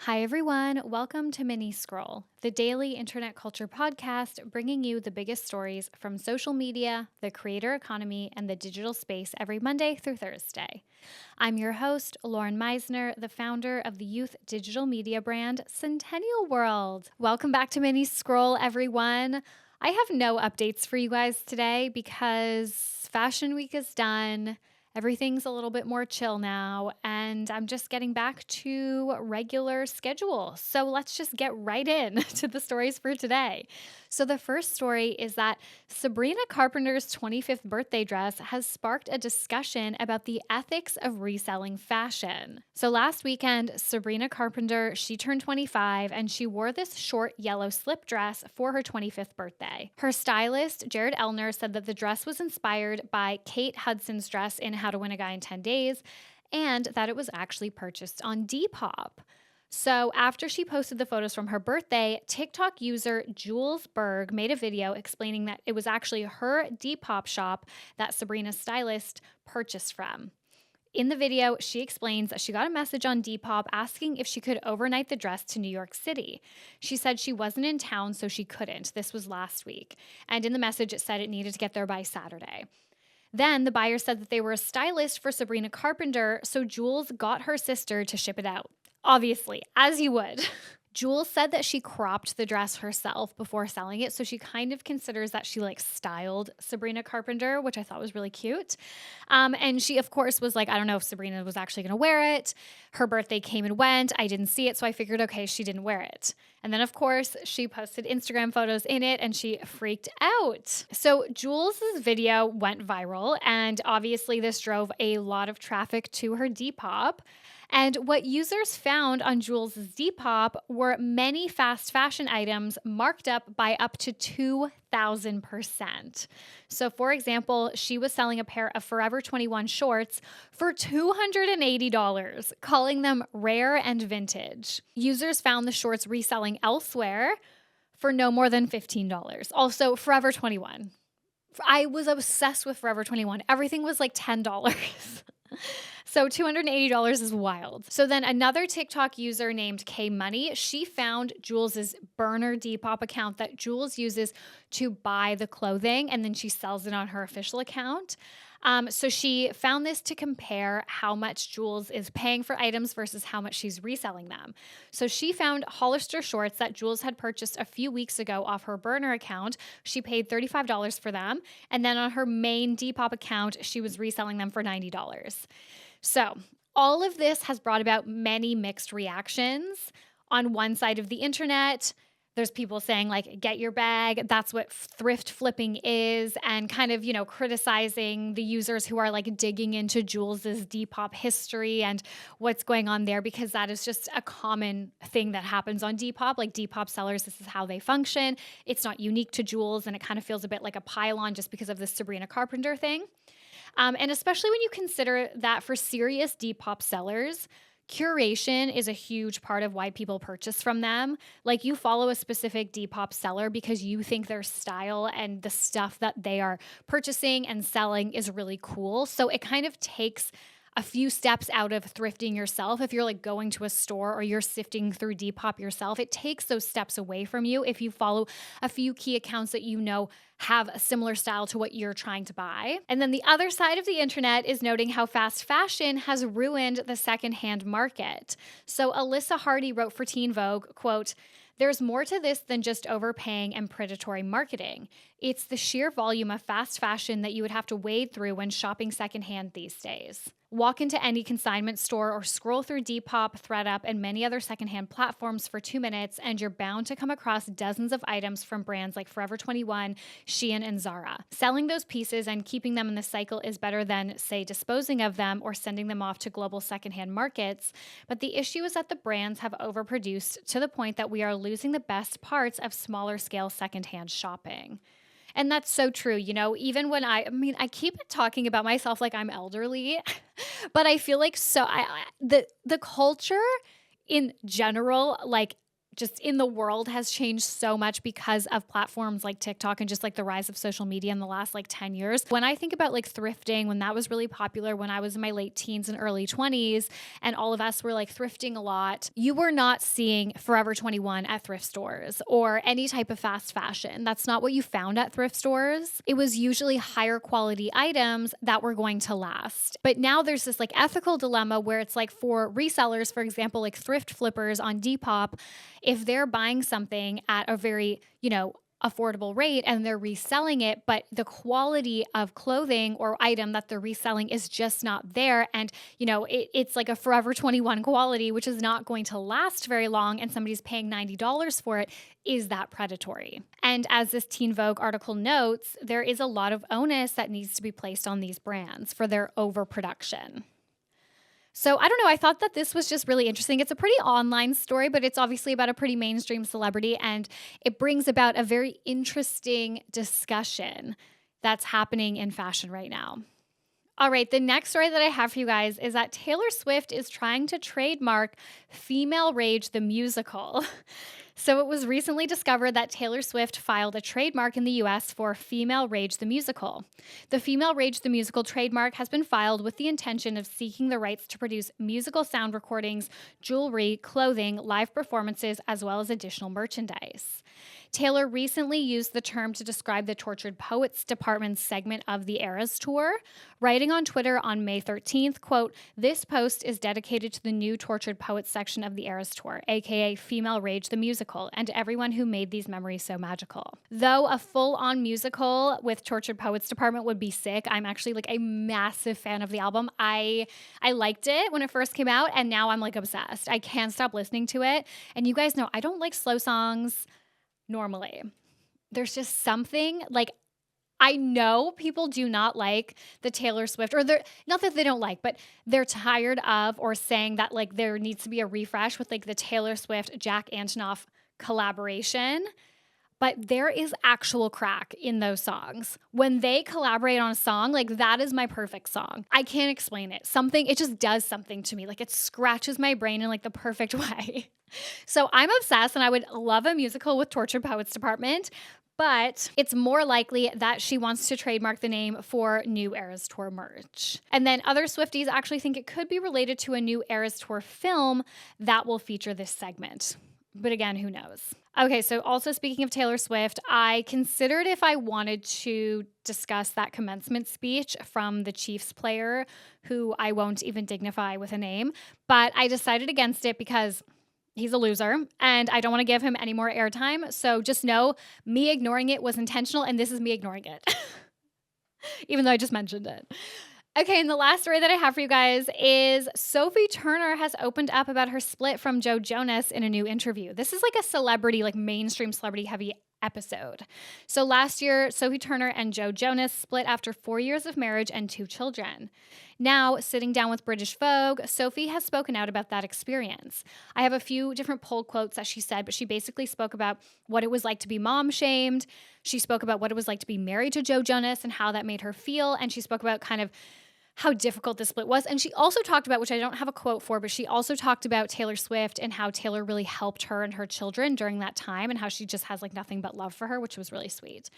Hi, everyone. Welcome to Mini Scroll, the daily internet culture podcast bringing you the biggest stories from social media, the creator economy, and the digital space every Monday through Thursday. I'm your host, Lauren Meisner, the founder of the youth digital media brand Centennial World. Welcome back to Mini Scroll, everyone. I have no updates for you guys today because Fashion Week is done. Everything's a little bit more chill now, and I'm just getting back to regular schedule. So let's just get right in to the stories for today. So the first story is that Sabrina Carpenter's 25th birthday dress has sparked a discussion about the ethics of reselling fashion. So last weekend, Sabrina Carpenter, she turned 25 and she wore this short yellow slip dress for her 25th birthday. Her stylist, Jared Elner, said that the dress was inspired by Kate Hudson's dress in How to Win a Guy in 10 Days and that it was actually purchased on Depop. So after she posted the photos from her birthday, TikTok user Jules Berg made a video explaining that it was actually her Depop shop that Sabrina's stylist purchased from. In the video, she explains that she got a message on Depop asking if she could overnight the dress to New York City. She said she wasn't in town, so she couldn't. This was last week. And in the message, it said it needed to get there by Saturday. Then the buyer said that they were a stylist for Sabrina Carpenter, so Jules got her sister to ship it out. Obviously, as you would. Jules said that she cropped the dress herself before selling it, so she kind of considers that she styled Sabrina Carpenter, which I thought was really cute. And she, of course, was like, I don't know if Sabrina was actually going to wear it. Her birthday came and went. I didn't see it, so I figured, okay, she didn't wear it. And then, of course, she posted Instagram photos in it and she freaked out. So Jules' video went viral, and obviously this drove a lot of traffic to her Depop. And what users found on Jules' Depop were many fast fashion items marked up by up to 2,000%. So, for example, she was selling a pair of Forever 21 shorts for $280, calling them rare and vintage. Users found the shorts reselling elsewhere for no more than $15. Also, Forever 21. I was obsessed with Forever 21. Everything was like $10. So $280 is wild. So then another TikTok user named K Money, she found Jules's burner Depop account that Jules uses to buy the clothing, and then she sells it on her official account. So she found this to compare how much Jules is paying for items versus how much she's reselling them. So she found Hollister shorts that Jules had purchased a few weeks ago off her burner account. She paid $35 for them. And then on her main Depop account, she was reselling them for $90. So all of this has brought about many mixed reactions. On one side of the internet, there's people saying get your bag. That's what thrift flipping is, and kind of, criticizing the users who are digging into Jules's Depop history and what's going on there, because that is just a common thing that happens on Depop. Depop sellers, this is how they function. It's not unique to Jules, and it kind of feels a bit like a pile-on just because of the Sabrina Carpenter thing. And especially when you consider that for serious Depop sellers, curation is a huge part of why people purchase from them. You follow a specific Depop seller because you think their style and the stuff that they are purchasing and selling is really cool. So it kind of takes a few steps out of thrifting yourself. If you're going to a store or you're sifting through Depop yourself, it takes those steps away from you if you follow a few key accounts that have a similar style to what you're trying to buy. And then the other side of the internet is noting how fast fashion has ruined the secondhand market. So Alyssa Hardy wrote for Teen Vogue, quote, "There's more to this than just overpaying and predatory marketing. It's the sheer volume of fast fashion that you would have to wade through when shopping secondhand these days. Walk into any consignment store or scroll through Depop, ThredUp, and many other secondhand platforms for 2 minutes, and you're bound to come across dozens of items from brands like Forever 21, Shein, and Zara. Selling those pieces and keeping them in the cycle is better than, say, disposing of them or sending them off to global secondhand markets. But the issue is that the brands have overproduced to the point that we are losing the best parts of smaller scale secondhand shopping." And that's so true. Even when I keep talking about myself like I'm elderly, but I feel the culture in general, just in the world has changed so much because of platforms like TikTok and just like the rise of social media in the last like 10 years. When I think about like thrifting, when that was really popular, when I was in my late teens and early 20s, and all of us were like thrifting a lot, you were not seeing Forever 21 at thrift stores or any type of fast fashion. That's not what you found at thrift stores. It was usually higher quality items that were going to last. But now there's this like ethical dilemma where it's like for resellers, for example, like thrift flippers on Depop, if they're buying something at a very, affordable rate and they're reselling it, but the quality of clothing or item that they're reselling is just not there. And, it's like a Forever 21 quality, which is not going to last very long. And somebody's paying $90 for it. Is that predatory? And as this Teen Vogue article notes, there is a lot of onus that needs to be placed on these brands for their overproduction. So I don't know. I thought that this was just really interesting. It's a pretty online story, but it's obviously about a pretty mainstream celebrity, and it brings about a very interesting discussion that's happening in fashion right now. All right, the next story that I have for you guys is that Taylor Swift is trying to trademark Female Rage the musical. So it was recently discovered that Taylor Swift filed a trademark in the US for Female Rage the musical. The Female Rage the musical trademark has been filed with the intention of seeking the rights to produce musical sound recordings, jewelry, clothing, live performances, as well as additional merchandise. Taylor recently used the term to describe the Tortured Poets Department segment of the Eras Tour, writing on Twitter on May 13th, quote, "This post is dedicated to the new Tortured Poets section of the Eras Tour, aka Female Rage the musical, and to everyone who made these memories so magical." Though a full-on musical with Tortured Poets Department would be sick, I'm actually like a massive fan of the album. I liked it when it first came out, and now I'm like obsessed. I can't stop listening to it. And you guys know I don't like slow songs normally. There's just something like, I know people do not like the Taylor Swift, or they're not that they don't like, but they're tired of or saying that like there needs to be a refresh with like the Taylor Swift Jack Antonoff collaboration. But there is actual crack in those songs. When they collaborate on a song, like that is my perfect song. I can't explain it. It just does something to me. Like it scratches my brain in like the perfect way. So I'm obsessed, and I would love a musical with Tortured Poets Department, but it's more likely that she wants to trademark the name for new Eras Tour merch. And then other Swifties actually think it could be related to a new Eras Tour film that will feature this segment. But again, who knows? Okay, so also speaking of Taylor Swift, I considered if I wanted to discuss that commencement speech from the Chiefs player, who I won't even dignify with a name, but I decided against it because he's a loser and I don't want to give him any more airtime. So just know me ignoring it was intentional, and this is me ignoring it, even though I just mentioned it. Okay, and the last story that I have for you guys is Sophie Turner has opened up about her split from Joe Jonas in a new interview. This is like a celebrity, like mainstream celebrity heavy episode. So last year, Sophie Turner and Joe Jonas split after 4 years of marriage and 2 children. Now, sitting down with British Vogue, Sophie has spoken out about that experience. I have a few different pulled quotes that she said, but she basically spoke about what it was like to be mom-shamed. She spoke about what it was like to be married to Joe Jonas and how that made her feel. And she spoke about kind of how difficult the split was. And she also talked about, which I don't have a quote for, but she also talked about Taylor Swift and how Taylor really helped her and her children during that time, and how she just has like nothing but love for her, which was really sweet.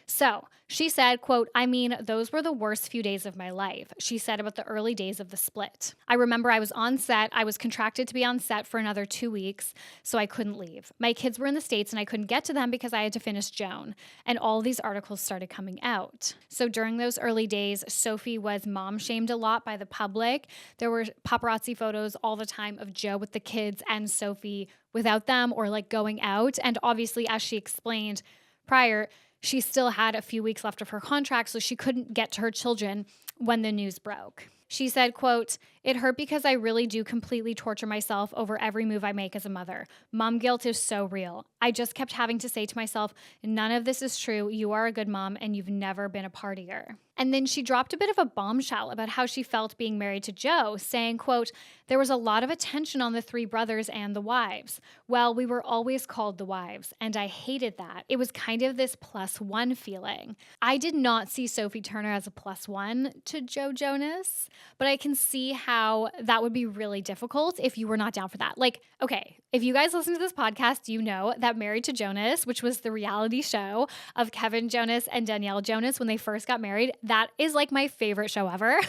So she said, quote, "I mean, those were the worst few days of my life," she said about the early days of the split. "I remember I was on set. I was contracted to be on set for another 2 weeks, so I couldn't leave. My kids were in the States and I couldn't get to them because I had to finish Joan. And all these articles started coming out." So during those early days, Sophie was mom-shamed a lot by the public. There were paparazzi photos all the time of Joe with the kids and Sophie without them, or like going out. And obviously, as she explained prior, she still had a few weeks left of her contract, so she couldn't get to her children when the news broke. She said, quote, "It hurt because I really do completely torture myself over every move I make as a mother. Mom guilt is so real. I just kept having to say to myself, none of this is true. You are a good mom and you've never been a partier." And then she dropped a bit of a bombshell about how she felt being married to Joe, saying, quote, "There was a lot of attention on the 3 brothers and the wives. Well, we were always called the wives, and I hated that. It was kind of this +1 feeling. I did not see Sophie Turner as a +1 to Joe Jonas, but I can see how how that would be really difficult if you were not down for that. Like, okay, if you guys listen to this podcast, you know that Married to Jonas, which was the reality show of Kevin Jonas and Danielle Jonas when they first got married, that is like my favorite show ever.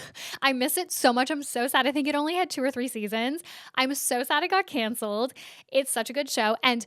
I miss it so much. I'm so sad. I think it only had 2 or 3 seasons. I'm so sad it got canceled. It's such a good show. And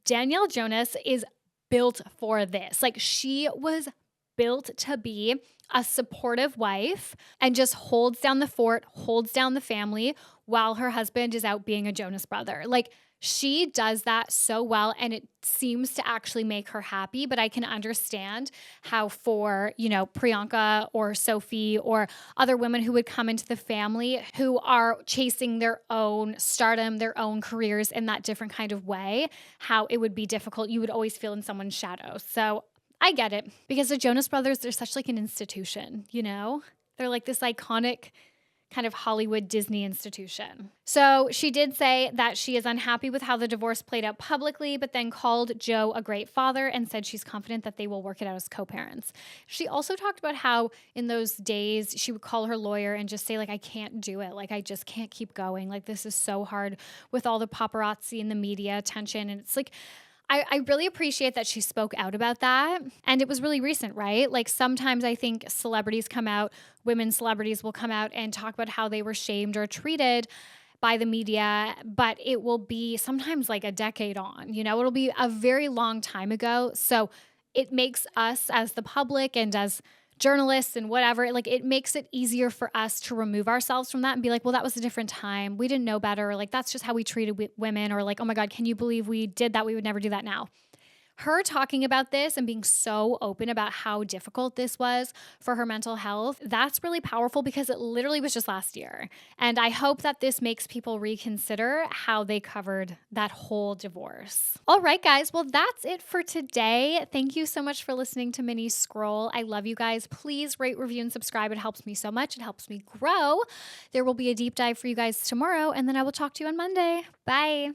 Danielle Jonas is built for this. Like, she was built to be a supportive wife and just holds down the fort, holds down the family while her husband is out being a Jonas brother. Like, she does that so well, and it seems to actually make her happy. But I can understand how for, Priyanka or Sophie or other women who would come into the family who are chasing their own stardom, their own careers in that different kind of way, how it would be difficult. You would always feel in someone's shadow. So I get it, because the Jonas Brothers, they're such like an institution, They're like this iconic kind of Hollywood Disney institution. So she did say that she is unhappy with how the divorce played out publicly, but then called Joe a great father and said she's confident that they will work it out as co-parents. She also talked about how in those days she would call her lawyer and just say, like, I can't do it. Like, I just can't keep going. Like, this is so hard with all the paparazzi and the media attention. And it's like, I really appreciate that she spoke out about that. And it was really recent, right? Like, sometimes I think celebrities come out, women celebrities will come out and talk about how they were shamed or treated by the media, but it will be sometimes like a decade on, it'll be a very long time ago. So it makes us as the public and as journalists and whatever, like, it makes it easier for us to remove ourselves from that and be like, well, that was a different time. We didn't know better. Or like, that's just how we treated women. Or like, oh my God, can you believe we did that? We would never do that now. Her talking about this and being so open about how difficult this was for her mental health, that's really powerful, because it literally was just last year. And I hope that this makes people reconsider how they covered that whole divorce. All right, guys. Well, that's it for today. Thank you so much for listening to Mini Scroll. I love you guys. Please rate, review, and subscribe. It helps me so much. It helps me grow. There will be a deep dive for you guys tomorrow, and then I will talk to you on Monday. Bye.